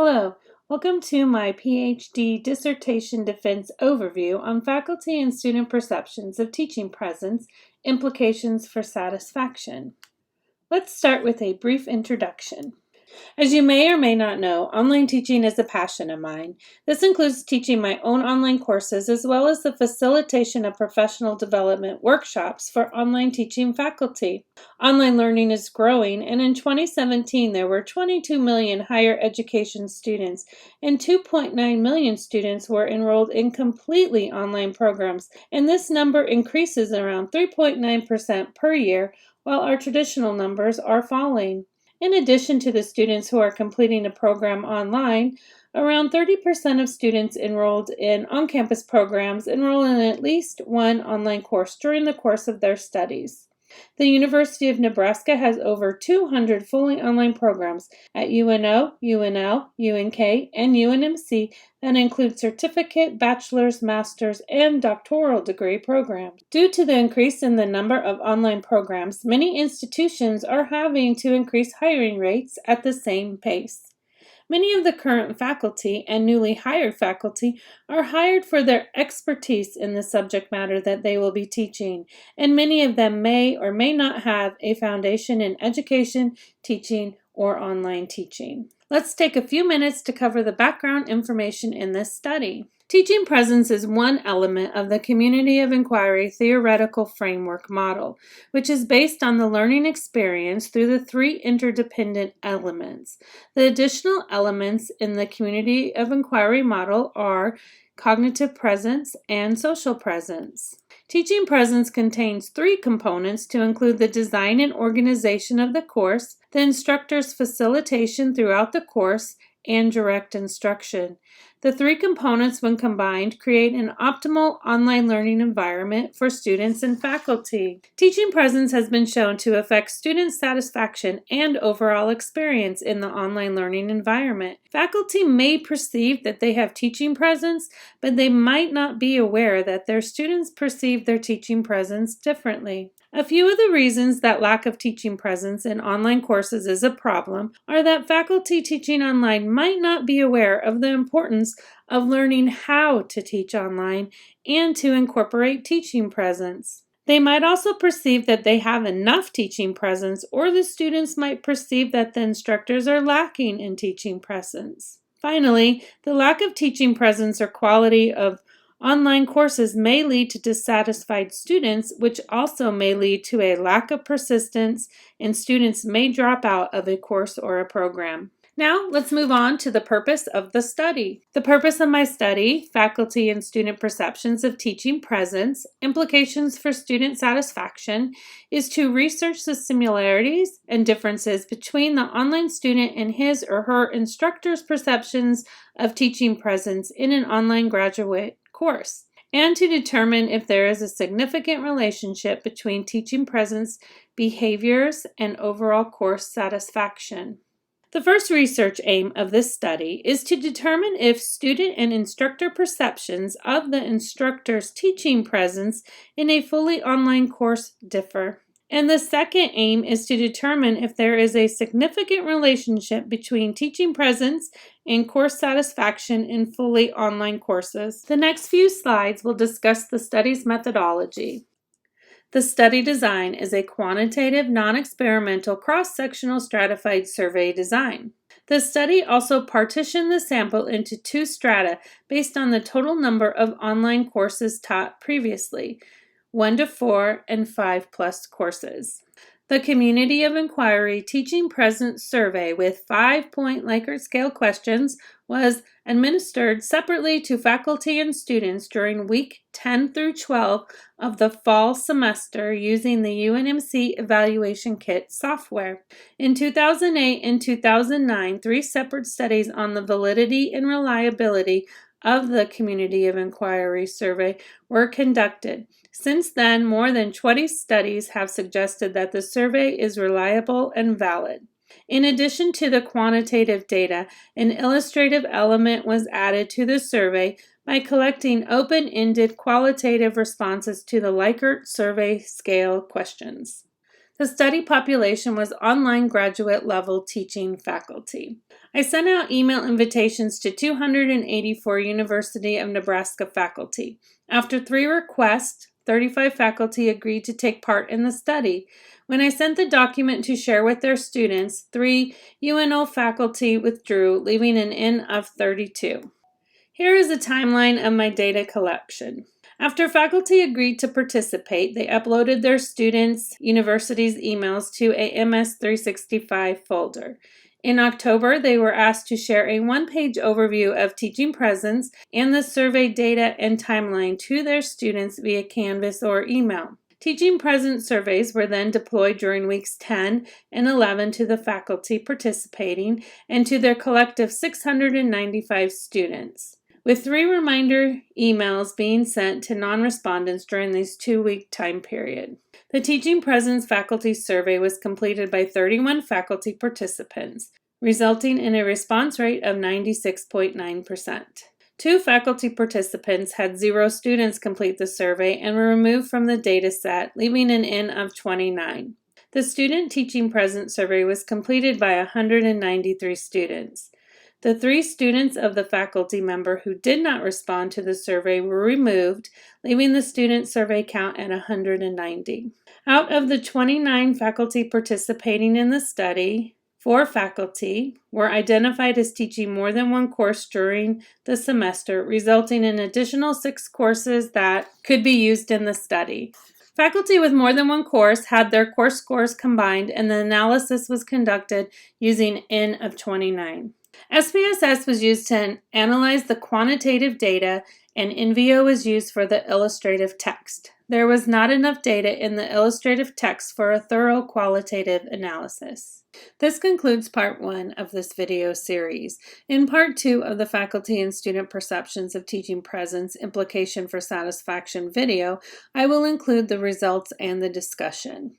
Hello, welcome to my PhD dissertation defense overview on faculty and student perceptions of teaching presence, implications for satisfaction. Let's start with a brief introduction. As you may or may not know, online teaching is a passion of mine. This includes teaching my own online courses as well as the facilitation of professional development workshops for online teaching faculty. Online learning is growing, and in 2017 there were 22 million higher education students and 2.9 million students were enrolled in completely online programs, and this number increases around 3.9% per year while our traditional numbers are falling. In addition to the students who are completing a program online, around 30% of students enrolled in on-campus programs enroll in at least one online course during the course of their studies. The University of Nebraska has over 200 fully online programs at UNO, UNL, UNK, and UNMC that include certificate, bachelor's, master's, and doctoral degree programs. Due to the increase in the number of online programs, many institutions are having to increase hiring rates at the same pace. Many of the current faculty and newly hired faculty are hired for their expertise in the subject matter that they will be teaching, and many of them may or may not have a foundation in education, teaching, or online teaching. Let's take a few minutes to cover the background information in this study. Teaching presence is one element of the community of inquiry theoretical framework model, which is based on the learning experience through the three interdependent elements. The additional elements in the community of inquiry model are cognitive presence and social presence. Teaching presence contains three components to include the design and organization of the course, the instructor's facilitation throughout the course, and direct instruction. The three components, when combined, create an optimal online learning environment for students and faculty. Teaching presence has been shown to affect student satisfaction and overall experience in the online learning environment. Faculty may perceive that they have teaching presence, but they might not be aware that their students perceive their teaching presence differently. A few of the reasons that lack of teaching presence in online courses is a problem are that faculty teaching online might not be aware of the importance of learning how to teach online and to incorporate teaching presence. They might also perceive that they have enough teaching presence, or the students might perceive that the instructors are lacking in teaching presence. Finally, the lack of teaching presence or quality of online courses may lead to dissatisfied students, which also may lead to a lack of persistence, and students may drop out of a course or a program. Now, let's move on to the purpose of the study. The purpose of my study, Faculty and Student Perceptions of Teaching Presence, Implications for Student Satisfaction, is to research the similarities and differences between the online student and his or her instructor's perceptions of teaching presence in an online graduate course, and to determine if there is a significant relationship between teaching presence behaviors and overall course satisfaction. The first research aim of this study is to determine if student and instructor perceptions of the instructor's teaching presence in a fully online course differ. And the second aim is to determine if there is a significant relationship between teaching presence and course satisfaction in fully online courses. The next few slides will discuss the study's methodology. The study design is a quantitative, non-experimental, cross-sectional stratified survey design. The study also partitioned the sample into two strata based on the total number of online courses taught previously, 1 to 4 and 5+ courses. The Community of Inquiry Teaching Presence Survey with 5-point Likert scale questions was administered separately to faculty and students during week 10 through 12 of the fall semester using the UNMC Evaluation Kit software. In 2008 and 2009, 3 separate studies on the validity and reliability of the Community of Inquiry survey were conducted. Since then, more than 20 studies have suggested that the survey is reliable and valid. In addition to the quantitative data, an illustrative element was added to the survey by collecting open-ended qualitative responses to the Likert survey scale questions. The study population was online graduate level teaching faculty. I sent out email invitations to 284 University of Nebraska faculty. After 3 requests, 35 faculty agreed to take part in the study. When I sent the document to share with their students, 3 UNO faculty withdrew, leaving an N of 32. Here is a timeline of my data collection. After faculty agreed to participate, they uploaded their students' university's emails to a MS365 folder. In October, they were asked to share a one-page overview of teaching presence and the survey data and timeline to their students via Canvas or email. Teaching presence surveys were then deployed during weeks 10 and 11 to the faculty participating and to their collective 695 students, with 3 reminder emails being sent to non-respondents during this 2-week time period. The Teaching Presence Faculty Survey was completed by 31 faculty participants, resulting in a response rate of 96.9%. 2 faculty participants had 0 students complete the survey and were removed from the data set, leaving an N of 29. The Student Teaching Presence Survey was completed by 193 students. The 3 students of the faculty member who did not respond to the survey were removed, leaving the student survey count at 190. Out of the 29 faculty participating in the study, 4 faculty were identified as teaching more than one course during the semester, resulting in additional 6 courses that could be used in the study. Faculty with more than one course had their course scores combined, and the analysis was conducted using N of 29. SPSS was used to analyze the quantitative data, and NVO was used for the illustrative text. There was not enough data in the illustrative text for a thorough qualitative analysis. This concludes part 1 of this video series. In part 2 of the Faculty and Student Perceptions of Teaching Presence Implication for Satisfaction video, I will include the results and the discussion.